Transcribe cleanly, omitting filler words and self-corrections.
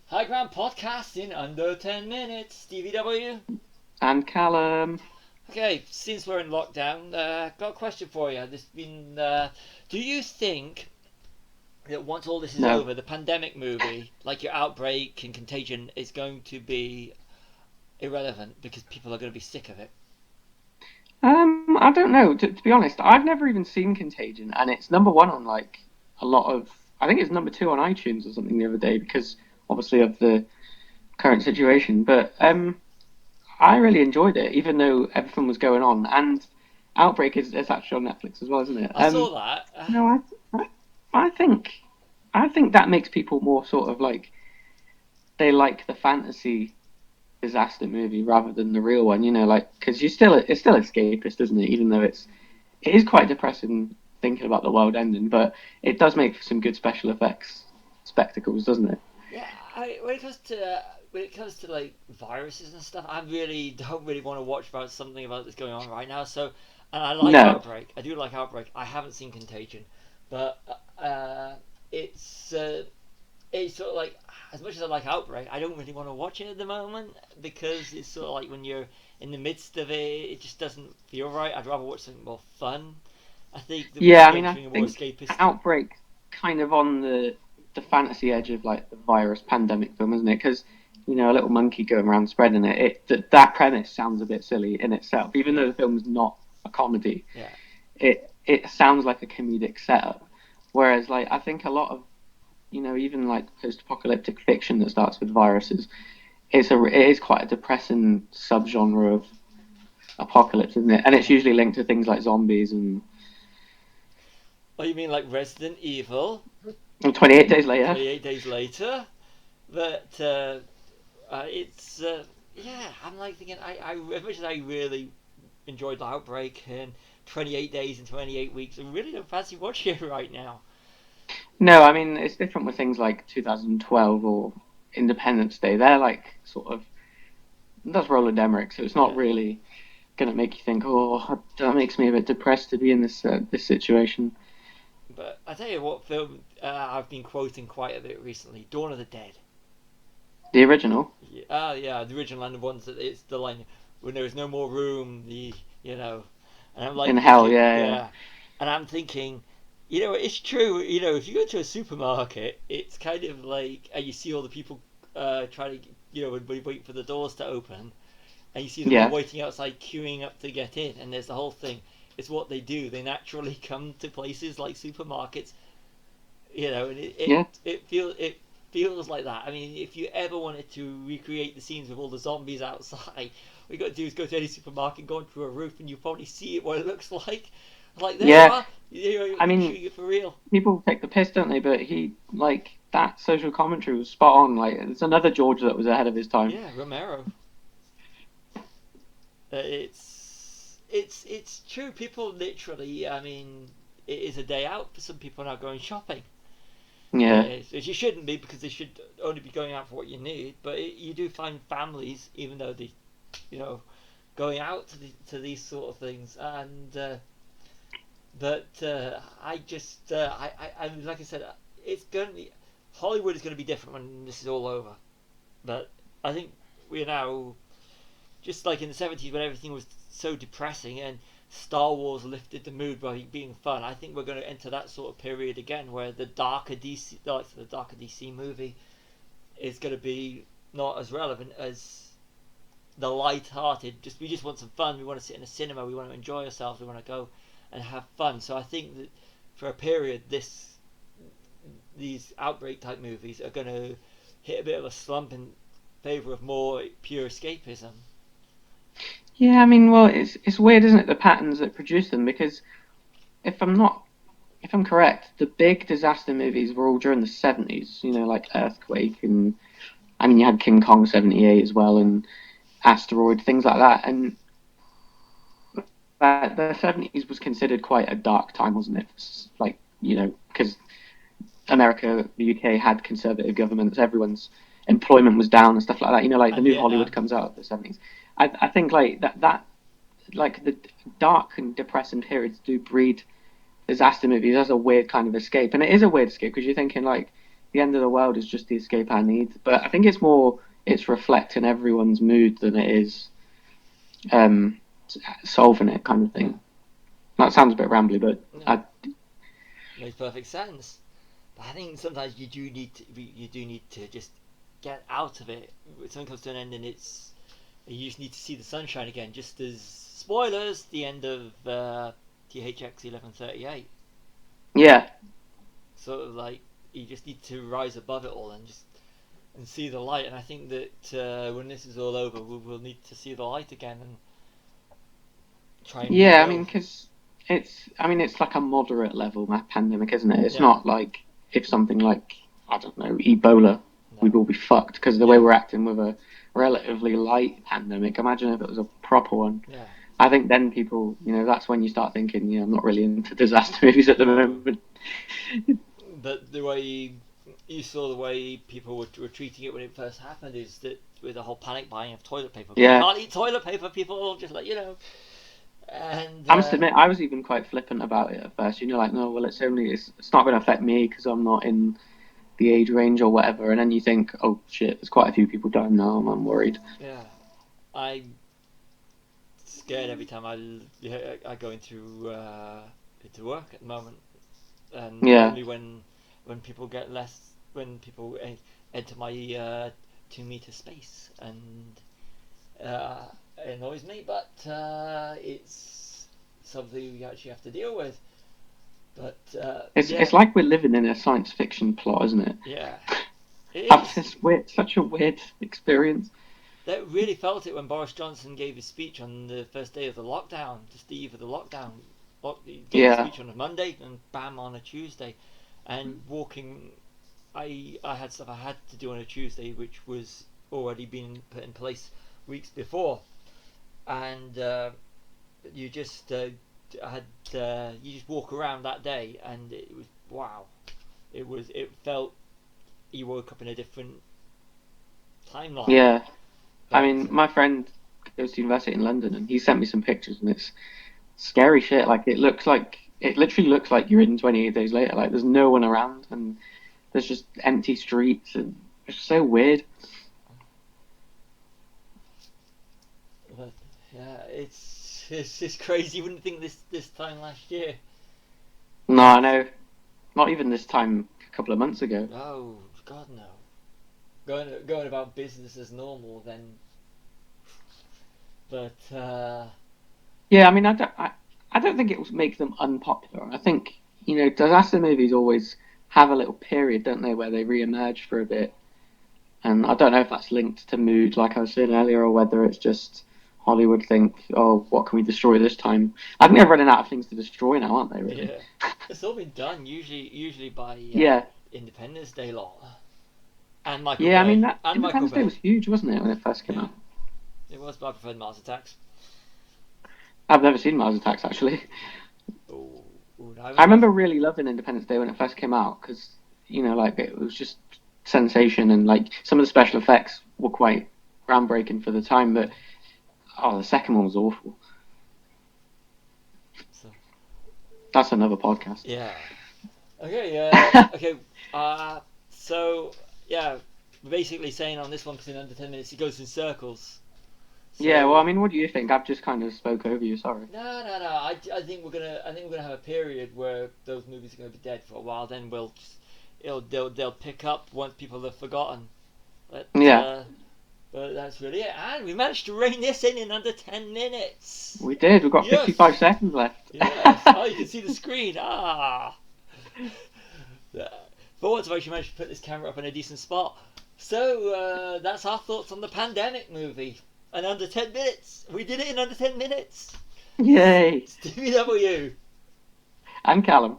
High Ground Podcast in under 10 minutes. Stevie W. And Callum. Okay, since we're in lockdown, got a question for you. Do you think that once all this is No. over, the pandemic movie, like your Outbreak and Contagion, is going to be irrelevant because people are going to be sick of it? I don't know. To be honest, I've never even seen Contagion, and it's number one on like a lot of. I think it's number two on iTunes or something the other day because obviously of the current situation. But I really enjoyed it, even though everything was going on. And Outbreak is actually on Netflix as well, isn't it? I saw that. No, I, I think I think that makes people more sort of like they like the fantasy disaster movie rather than the real one. Like because it's still escapist, isn't it? Even though it is quite depressing thinking about the world ending, but it does make for some good special effects spectacles, doesn't it? Yeah, when it comes to like viruses and stuff, I really don't really want to watch about something about that's going on right now. So, and I like No. Outbreak. I do like Outbreak. I haven't seen Contagion, but it's it's sort of like as much as I like Outbreak, I don't really want to watch it at the moment because it's sort of like when you're in the midst of it, it just doesn't feel right. I'd rather watch something more fun. I think that we Yeah, should I be mean, I entering a more think escapist. Outbreak kind of on the fantasy edge of like the virus pandemic film, isn't it? Because a little monkey going around spreading it. That premise sounds a bit silly in itself, even Yeah, though the film's not a comedy. yeah. It sounds like a comedic setup. Whereas, like, I think a lot of even like post-apocalyptic fiction that starts with viruses, it is quite a depressing subgenre of apocalypse, isn't it? And it's usually linked to things like zombies Oh, you mean like Resident Evil? and 28 Days Later. 28 days later. But it's yeah. I'm like thinking. As much as I really enjoyed the Outbreak and 28 days and 28 weeks, I really don't fancy watching it right now. No, I mean it's different with things like 2012 or Independence Day. They're like sort of that's Roland Emmerich, so it's not Yeah. really gonna make you think, oh, that makes me a bit depressed to be in this situation. But I tell you what film I've been quoting quite a bit recently: Dawn of the Dead. The original Yeah, yeah, the original and the ones that it's the line when there is no more room. And I'm in like Hell, thinking, yeah, yeah, and I'm thinking, it's true. If you go to a supermarket, it's kind of like, and you see all the people trying to, when we wait for the doors to open, and you see them all yeah, waiting outside, queuing up to get in, and there's the whole thing. It's what they do. They naturally come to places like supermarkets, and yeah, it feels like that. I mean, if you ever wanted to recreate the scenes with all the zombies outside, what you got to do is go to any supermarket, go onto a roof, and you probably see it what it looks like. Like there you yeah. are. I You're mean, shooting it for real. people take the piss, don't they? But he like that social commentary was spot on. Like it's another George that was ahead of his time. Yeah, Romero. It's true. People literally. I mean, it is a day out for some people now going shopping. Yeah, You shouldn't be because they should only be going out for what you need. But you do find families, even though they, you know, going out to these sort of things. And but I just I like I said, it's going to be Hollywood is going to be different when this is all over. But I think we're now just like in the 70s when everything was so depressing and Star Wars lifted the mood by being fun. I think we're going to enter that sort of period again where the darker DC movie is going to be not as relevant as the light-hearted. Just we just want some fun. We want to sit in a cinema. We want to enjoy ourselves. We want to go and have fun. So I think that for a period, these outbreak type movies are going to hit a bit of a slump in favor of more pure escapism. yeah. I mean, well, it's weird, isn't it? The patterns that produce them because if I'm not if I'm correct, the big disaster movies were all during the 70s. Like Earthquake and I mean, you had King Kong 78 as well and Asteroid, things like that. And the 70s was considered quite a dark time, wasn't it? Like, because America, the UK had conservative governments, everyone's employment was down and stuff like that. Like the And new yeah, Hollywood comes out of the 70s. I think like that like the dark and depressing periods do breed disaster movies as a weird kind of escape, and it is a weird escape because you're thinking like the end of the world is just the escape I need. But I think it's reflecting everyone's mood than it is um, solving it kind of Yeah. thing. That sounds a bit rambly, but Yeah. I, Makes perfect sense. But I think sometimes you do need to just get out of it. When something comes to an end, and you just need to see the sunshine again. Just as spoilers, the end of THX 1138. yeah, Sort of like you just need to rise above it all and just and see the light. And I think that when this is all over, we'll need to see the light again and try and yeah. I mean, rebuild. because it's like a moderate level pandemic, isn't it? It's Yeah. not like if something like I don't know Ebola, we'd No. all be fucked because of the way Yeah. we're acting with a relatively light pandemic. Imagine if it was a proper one. Yeah. I think then people, that's when you start thinking, I'm not really into disaster movies at the No. moment. But the way you saw the way people were treating it when it first happened is that with the whole panic buying of toilet paper. We Yeah, can't eat toilet paper, people just like and I must admit, I was even quite flippant about it at first. Like, no, well, it's not going to affect me because I'm not in the age range or whatever. And then you think, oh shit, there's quite a few people dying now. I'm worried. yeah, I'm scared every time I go into work at the moment, and Yeah, only when people get less when people enter my 2 meter space, and uh, it annoys me, but it's something you actually have to deal with. But it's yeah, like we're living in a science fiction plot, isn't it? yeah, it I've is. such a weird experience. That really felt it when Boris Johnson gave his speech on the first day of the lockdown, just the eve of the lockdown. He gave his Yeah, speech on a Monday and bam on a Tuesday. And walking, I had stuff I had to do on a Tuesday, which was already been put in place weeks before, and you just had you just walk around that day, and it was wow. It felt you woke up in a different timeline, yeah. I but. mean, my friend goes to university in London, and he sent me some pictures, and it's scary shit. Like it literally looks like you're in 28 Days Later. Like there's no one around, and there's just empty streets, and it's so weird. But yeah, it's just crazy. You wouldn't think this time last year. No, I know. Not even this time a couple of months ago. Oh God, no. Going about business as normal then. But Yeah, I mean, I don't think it will make them unpopular. I think disaster movies always have a little period, don't they, where they re-emerge for a bit. And I don't know if that's linked to mood, like I was saying earlier, or whether it's just Hollywood think, oh, what can we destroy this time? I think they're running out of things to destroy now, aren't they? Really? yeah, it's all been done usually by Yeah, Independence Day lot and Michael yeah. I mean, Bay that and Michael Independence Day Bay. was huge, wasn't it, when it first came Yeah, out? it was, but I preferred Mars Attacks. I've never seen Mars Attacks actually. Oh, I remember really loving Independence Day when it first came out because like it was just sensation and like some of the special effects were quite groundbreaking for the time. But the second one was awful. So, That's another podcast. yeah. Okay. Okay. So yeah, we're basically saying on this one, because in under 10 minutes it goes in circles. Yeah, well, I So mean, what do you think? I've just kind of spoke over you. Sorry. no. I think we're gonna have a period where those movies are gonna be dead for a while. Then they'll pick up once people have forgotten. But Yeah, but that's really it. And we managed to rein this in under 10 minutes. we did. We've got Yes. 55 seconds left. Yes. Oh, you can see the screen. Ah. For once, I've actually managed to put this camera up in a decent spot. So that's our thoughts on the pandemic movie. And under 10 minutes. We did it in under 10 minutes. Yay! Stevie W. I'm Callum.